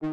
Hey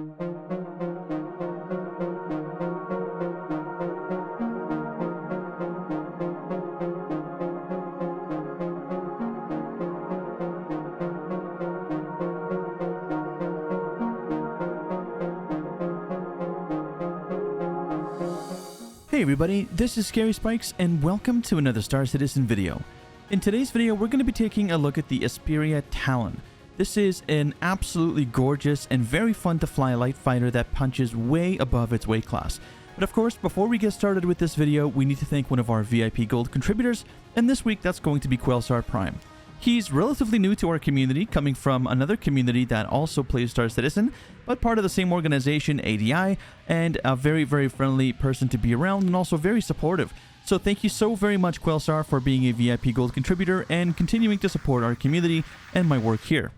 everybody, this is Scary Spikes and welcome to another Star Citizen video. In today's video, we're going to be taking a look at the Esperia Talon. This is an absolutely gorgeous and very fun to fly light fighter that punches way above its weight class. But of course, before we get started with this video, we need to thank one of our VIP Gold contributors, and this week that's going to be Quailsar Prime. He's relatively new to our community, coming from another community that also plays Star Citizen, but part of the same organization, ADI, and a very, very friendly person to be around and also very supportive. So thank you so very much, Quailsar, for being a VIP Gold contributor and continuing to support our community and my work here.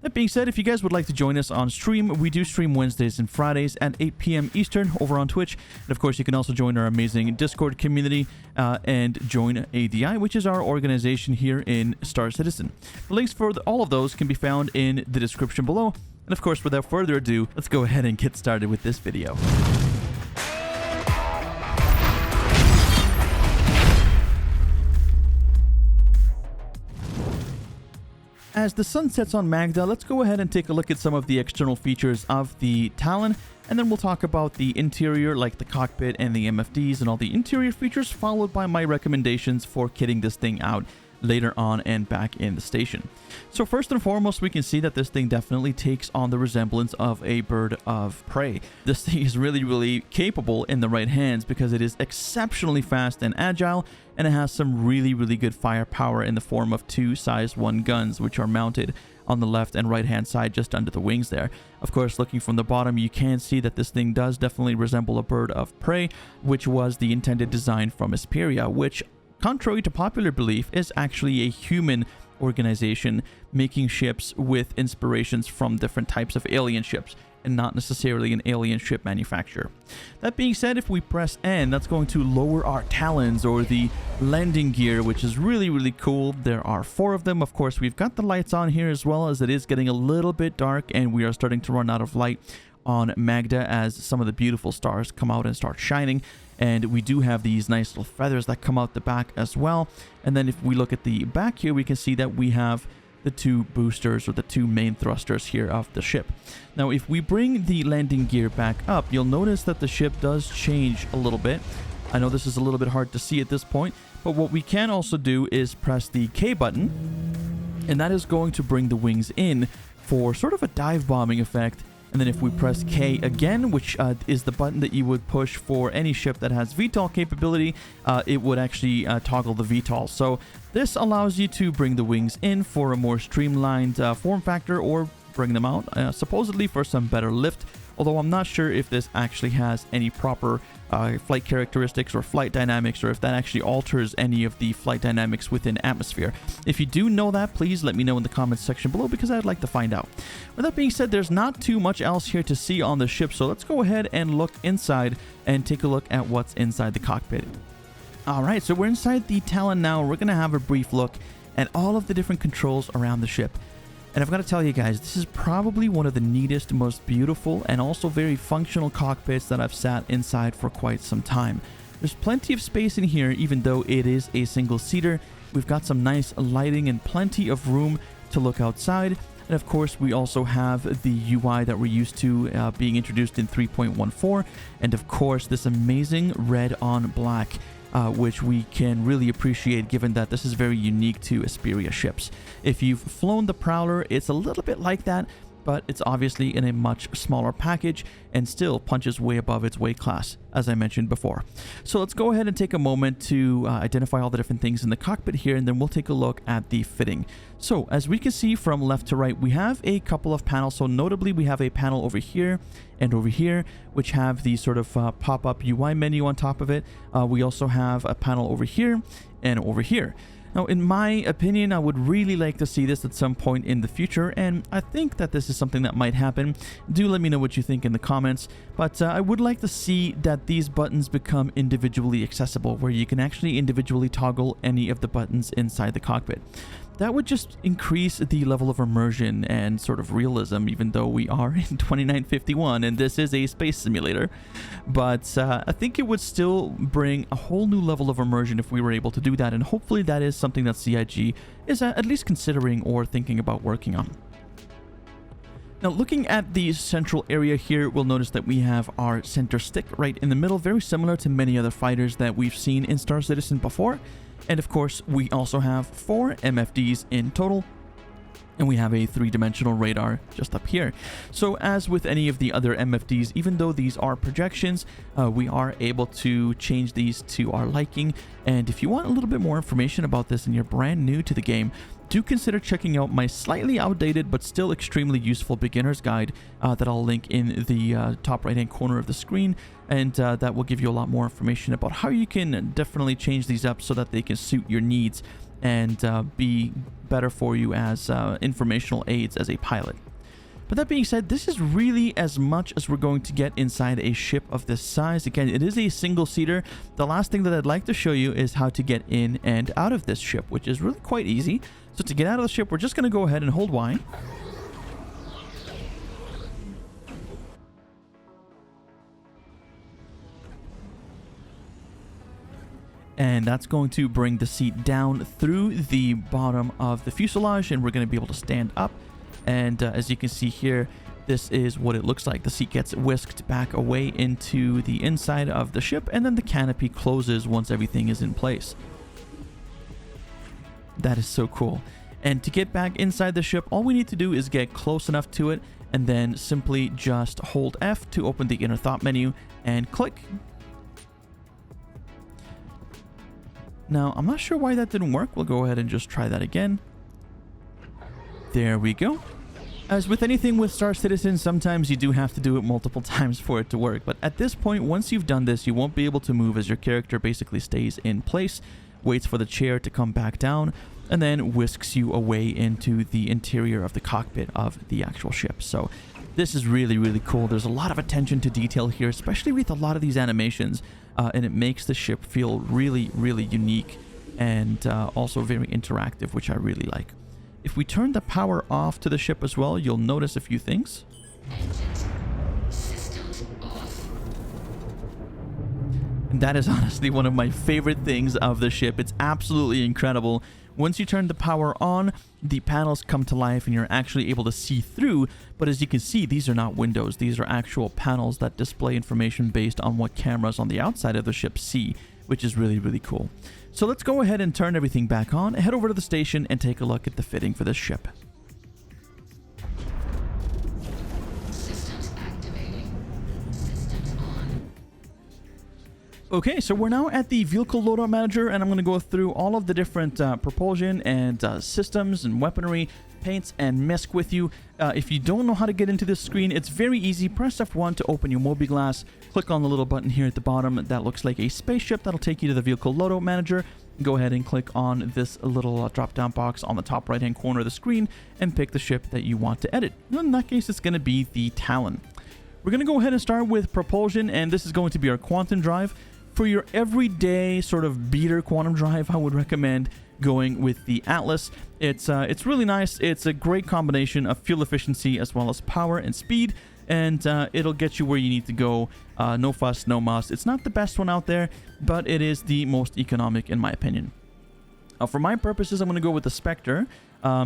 That being said, if you guys would like to join us on stream, we do stream Wednesdays and Fridays at 8 p.m. Eastern over on Twitch. And of course, you can also join our amazing Discord community and join ADI, which is our organization here in Star Citizen. The links for all of those can be found in the description below. And of course, without further ado, let's go ahead and get started with this video. As the sun sets on Magda, let's go ahead and take a look at some of the external features of the Talon, and then we'll talk about the interior, like the cockpit and the Mfds and all the interior features, followed by my recommendations for kitting this thing out later on and back in the station. So first and foremost, we can see that this thing definitely takes on the resemblance of a bird of prey. This thing is really capable in the right hands because it is exceptionally fast and agile, and it has some really good firepower in the form of two size 1 guns, which are mounted on the left and right hand side just under the wings there. Of course, looking from the bottom, you can see that this thing does definitely resemble a bird of prey, which was the intended design from Esperia, which, contrary to popular belief, is actually a human organization making ships with inspirations from different types of alien ships and not necessarily an alien ship manufacturer. That being said, if we press N, that's going to lower our talons, or the landing gear, which is really cool. There are 4 of them. Of course, we've got the lights on here as well, as it is getting a little bit dark and we are starting to run out of light on Magda as some of the beautiful stars come out and start shining. And we do have these nice little feathers that come out the back as well. And then if we look at the back here, we can see that we have the 2 boosters, or the 2 main thrusters here of the ship. Now, if we bring the landing gear back up, you'll notice that the ship does change a little bit. I know this is a little bit hard to see at this point, but what we can also do is press the K button, and that is going to bring the wings in for sort of a dive bombing effect. And then if we press K again, which is the button that you would push for any ship that has VTOL capability, it would actually toggle the VTOL. So this allows you to bring the wings in for a more streamlined form factor, or bring them out, supposedly for some better lift. Although I'm not sure if this actually has any proper flight characteristics or flight dynamics, or if that actually alters any of the flight dynamics within atmosphere. If you do know that, please let me know in the comments section below, because I'd like to find out. With that being said, there's not too much else here to see on the ship, so let's go ahead and look inside and take a look at what's inside the cockpit. Alright, so we're inside the Talon now. We're going to have a brief look at all of the different controls around the ship. And I've got to tell you guys, this is probably one of the neatest, most beautiful, and also very functional cockpits that I've sat inside for quite some time. There's plenty of space in here, even though it is a single-seater. We've got some nice lighting and plenty of room to look outside. And of course, we also have the UI that we're used to being introduced in 3.14. And of course, this amazing red on black, which we can really appreciate, given that this is very unique to Esperia ships. If you've flown the Prowler, it's a little bit like that, but it's obviously in a much smaller package and still punches way above its weight class, as I mentioned before. So let's go ahead and take a moment to identify all the different things in the cockpit here, and then we'll take a look at the fitting. So as we can see from left to right, we have a couple of panels. So notably, we have a panel over here and over here, which have the sort of pop-up UI menu on top of it. We also have a panel over here and over here. Now, in my opinion, I would really like to see this at some point in the future, and I think that this is something that might happen. Do let me know what you think in the comments, but I would like to see that these buttons become individually accessible, where you can actually individually toggle any of the buttons inside the cockpit. that would just increase the level of immersion and sort of realism, even though we are in 2951 and this is a space simulator. But I think it would still bring a whole new level of immersion if we were able to do that, and hopefully that is something that CIG is at least considering or thinking about working on. Now, looking at the central area here, we'll notice that we have our center stick right in the middle, very similar to many other fighters that we've seen in Star Citizen before. And of course, we also have 4 MFDs in total, and we have a 3-dimensional radar just up here. So as with any of the other MFDs, even though these are projections, we are able to change these to our liking. And if you want a little bit more information about this and you're brand new to the game, do consider checking out my slightly outdated but still extremely useful beginner's guide that I'll link in the top right hand corner of the screen, and that will give you a lot more information about how you can definitely change these up so that they can suit your needs and be better for you as informational aids as a pilot. But that being said, this is really as much as we're going to get inside a ship of this size. Again, it is a single-seater. The last thing that I'd like to show you is how to get in and out of this ship, which is really quite easy. So to get out of the ship, we're just going to go ahead and hold Y. And that's going to bring the seat down through the bottom of the fuselage, and we're going to be able to stand up. And as you can see here, this is what it looks like. The seat gets whisked back away into the inside of the ship, and then the canopy closes once everything is in place. That is so cool. And to get back inside the ship, all we need to do is get close enough to it, and then simply just hold F to open the inner thought menu and click. Now, I'm not sure why that didn't work. We'll go ahead and just try that again. There we go. As with anything with Star Citizen, sometimes you do have to do it multiple times for it to work. But at this point, once you've done this, you won't be able to move as your character basically stays in place, waits for the chair to come back down, and then whisks you away into the interior of the cockpit of the actual ship. So this is really, really cool. There's a lot of attention to detail here, especially with a lot of these animations, and it makes the ship feel really, really unique and also very interactive, which I really like. If we turn the power off to the ship as well, you'll notice a few things. Engines, systems off. And that is honestly one of my favorite things of the ship. It's absolutely incredible. Once you turn the power on, the panels come to life and you're actually able to see through. But as you can see, these are not windows. These are actual panels that display information based on what cameras on the outside of the ship see, which is really, really cool. So let's go ahead and turn everything back on, head over to the station, and take a look at the fitting for this ship. Systems activating. Systems on. Okay, so we're now at the Vehicle Loadout Manager, and I'm going to go through all of the different propulsion and systems and weaponry, paints, and Misc with you. If you don't know how to get into this screen, it's very easy. Press F1 to open your Mobi-Glass. Click on the little button here at the bottom that looks like a spaceship. That'll take you to the Vehicle Loadout Manager. Go ahead and click on this little drop-down box on the top right-hand corner of the screen and pick the ship that you want to edit. In that case, it's going to be the Talon. We're going to go ahead and start with propulsion, and this is going to be our quantum drive. For your everyday sort of beater quantum drive, I would recommend going with the Atlas. It's really nice. It's a great combination of fuel efficiency as well as power and speed, and it'll get you where you need to go. No fuss, no muss. It's not the best one out there, but it is the most economic in my opinion. For my purposes, I'm going to go with the Spectre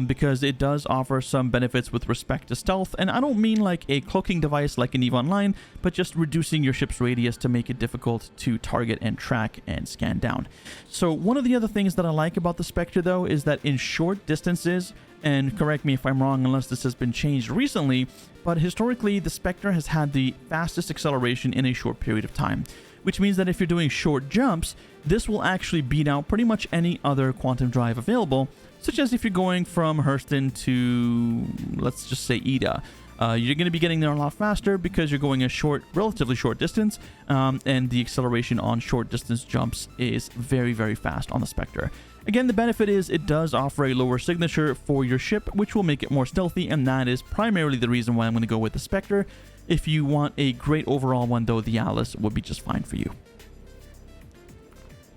because it does offer some benefits with respect to stealth, and I don't mean like a cloaking device like in EVE Online, but just reducing your ship's radius to make it difficult to target and track and scan down. So one of the other things that I like about the Spectre though is that in short distances, and correct me if I'm wrong unless this has been changed recently, but historically the Spectre has had the fastest acceleration in a short period of time, which means that if you're doing short jumps, this will actually beat out pretty much any other quantum drive available, such as if you're going from Hurston to, let's just say, Ida. You're going to be getting there a lot faster because you're going a relatively short distance, and the acceleration on short distance jumps is very, very fast on the Spectre. Again, the benefit is it does offer a lower signature for your ship, which will make it more stealthy, and that is primarily the reason why I'm going to go with the Spectre. If you want a great overall one, though, the Atlas would be just fine for you.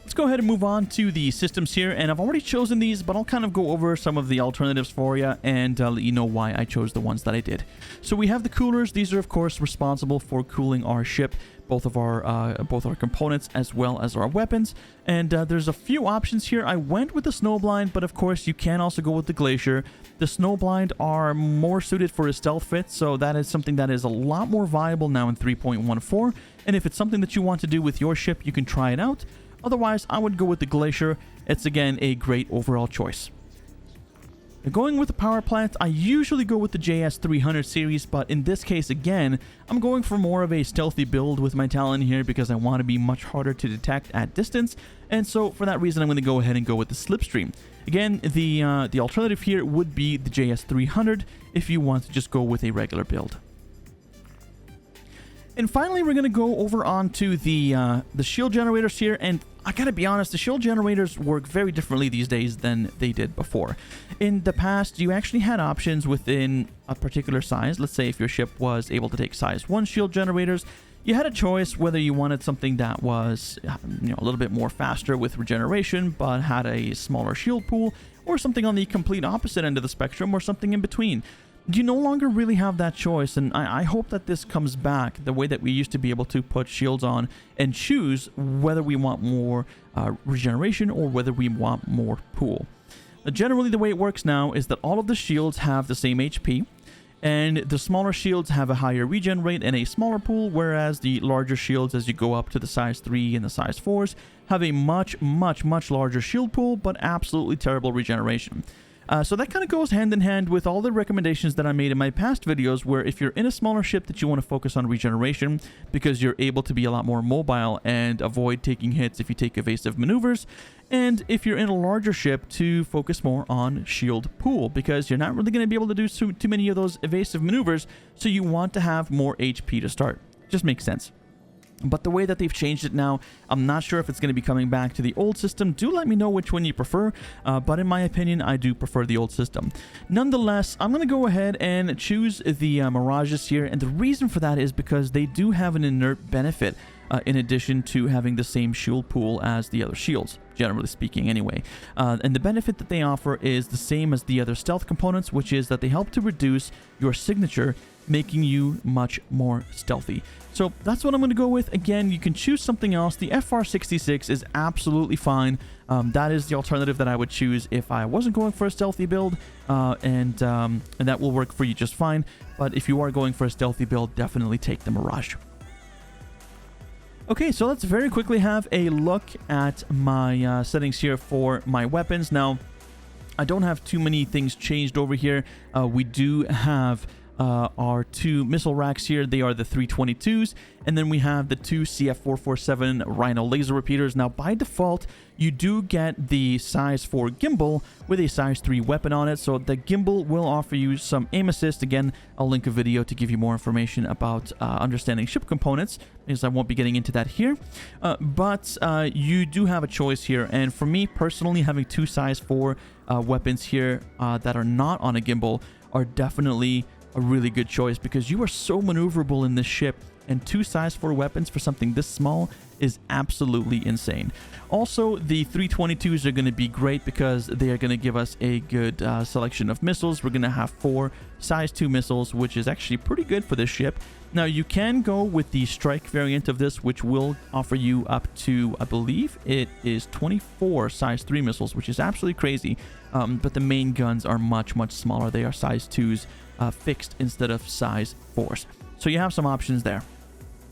Let's go ahead and move on to the systems here, and I've already chosen these, but I'll kind of go over some of the alternatives for you and let you know why I chose the ones that I did. So we have the coolers. These are of course responsible for cooling our ship, both our components as well as our weapons. And there's a few options here. I went with the Snowblind, but of course you can also go with the Glacier. The Snowblind are more suited for a stealth fit, so that is something that is a lot more viable now in 3.14. And if it's something that you want to do with your ship, you can try it out. Otherwise, I would go with the Glacier. It's again a great overall choice. Going with the power plant, I usually go with the JS300 series, but in this case, again, I'm going for more of a stealthy build with my Talon here because I want to be much harder to detect at distance, and so for that reason, I'm going to go ahead and go with the Slipstream. Again, the alternative here would be the JS300 if you want to just go with a regular build. And finally, we're going to go over onto the shield generators here, and I gotta be honest, the shield generators work very differently these days than they did before. In the past, you actually had options within a particular size. Let's say if your ship was able to take size 1 shield generators, you had a choice whether you wanted something that was a little bit more faster with regeneration, but had a smaller shield pool, or something on the complete opposite end of the spectrum, or something in between. You no longer really have that choice, and I hope that this comes back the way that we used to be able to put shields on and choose whether we want more regeneration or whether we want more pool. Generally, the way it works now is that all of the shields have the same HP, and the smaller shields have a higher regen rate and a smaller pool, whereas the larger shields, as you go up to the size 3 and the size 4s, have a much larger shield pool, but absolutely terrible regeneration. So that kind of goes hand in hand with all the recommendations that I made in my past videos, where if you're in a smaller ship that you want to focus on regeneration because you're able to be a lot more mobile and avoid taking hits if you take evasive maneuvers, and if you're in a larger ship to focus more on shield pool because you're not really going to be able to do too many of those evasive maneuvers, so you want to have more HP to start. Just makes sense. But the way that they've changed it now, I'm not sure if it's going to be coming back to the old system. Do let me know which one you prefer, but in my opinion, I do prefer the old system. Nonetheless, I'm going to go ahead and choose the Mirages here, and the reason for that is because they do have an inert benefit in addition to having the same shield pool as the other shields, generally speaking anyway. And the benefit that they offer is the same as the other stealth components, which is that they help to reduce your signature, making you much more stealthy. So that's what I'm going to go with. Again, you can choose something else. The FR66 is absolutely fine. That is the alternative that I would choose if I wasn't going for a stealthy build, and that will work for you just fine. But if you are going for a stealthy build, definitely take the Mirage. Okay, so let's very quickly have a look at my settings here for my weapons. Now, I don't have too many things changed over here. We do have our 2 missile racks here. They are the 322s, and then we have the 2 CF447 Rhino laser repeaters. Now, by default, you do get the size 4 gimbal with a size 3 weapon on it, so the gimbal will offer you some aim assist. Again, I'll link a video to give you more information about understanding ship components, because I won't be getting into that here. But you do have a choice here, and for me personally, having 2 size 4 weapons here that are not on a gimbal are definitely a really good choice, because you are so maneuverable in this ship, and 2 size 4 weapons for something this small is absolutely insane. Also, the 322s are going to be great because they are going to give us a good selection of missiles. We're going to have 4 size 2 missiles, which is actually pretty good for this ship. Now, you can go with the strike variant of this, which will offer you up to, I believe it is 24 size 3 missiles, which is absolutely crazy. But the main guns are much smaller. They are size 2s fixed instead of size 4s. So you have some options there.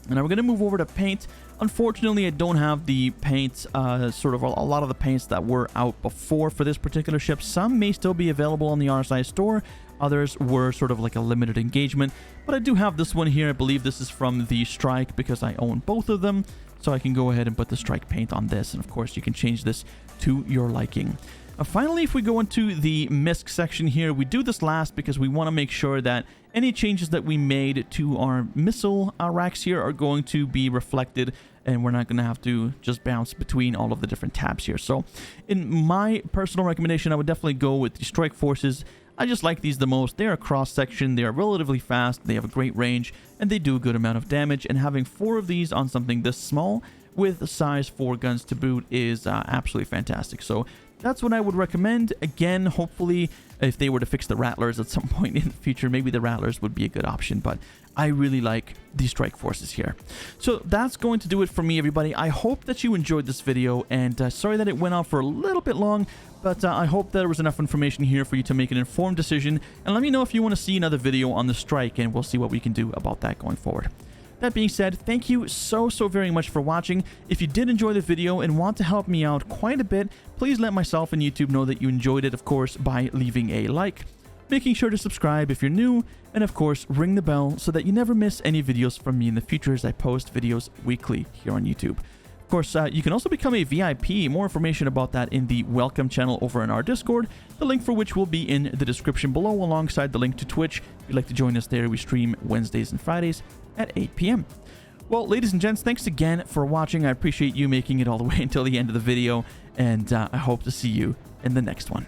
And now we're going to move over to paint. Unfortunately, I don't have the paints, sort of a lot of the paints that were out before for this particular ship. Some may still be available on the RSI store. Others were sort of like a limited engagement. But I do have this one here. I believe this is from the Strike because I own both of them. So I can go ahead and put the Strike paint on this. And of course, you can change this to your liking. Finally, if we go into the Misc section here, we do this last because we want to make sure that any changes that we made to our missile racks here are going to be reflected, and we're not going to have to just bounce between all of the different tabs here. So in my personal recommendation, I would definitely go with the Strike Forces. I just like these the most. They are cross-section, they are relatively fast, they have a great range, and they do a good amount of damage, and having 4 of these on something this small with size 4 guns to boot is absolutely fantastic. So that's what I would recommend. Again, hopefully, if they were to fix the Rattlers at some point in the future, maybe the Rattlers would be a good option, but I really like the Strike Forces here. So that's going to do it for me, everybody. I hope that you enjoyed this video, and sorry that it went on for a little bit long, but I hope there was enough information here for you to make an informed decision, and let me know if you want to see another video on the Strike, and we'll see what we can do about that going forward. That being said, thank you so very much for watching. If you did enjoy the video and want to help me out quite a bit, please let myself and YouTube know that you enjoyed it, of course, by leaving a like, making sure to subscribe if you're new, and of course, ring the bell so that you never miss any videos from me in the future as I post videos weekly here on YouTube. Of course, you can also become a VIP. More information about that in the Welcome channel over in our Discord, the link for which will be in the description below alongside the link to Twitch. If you'd like to join us there, we stream Wednesdays and Fridays at 8 p.m. Well, ladies and gents, thanks again for watching. I appreciate you making it all the way until the end of the video, and I hope to see you in the next one.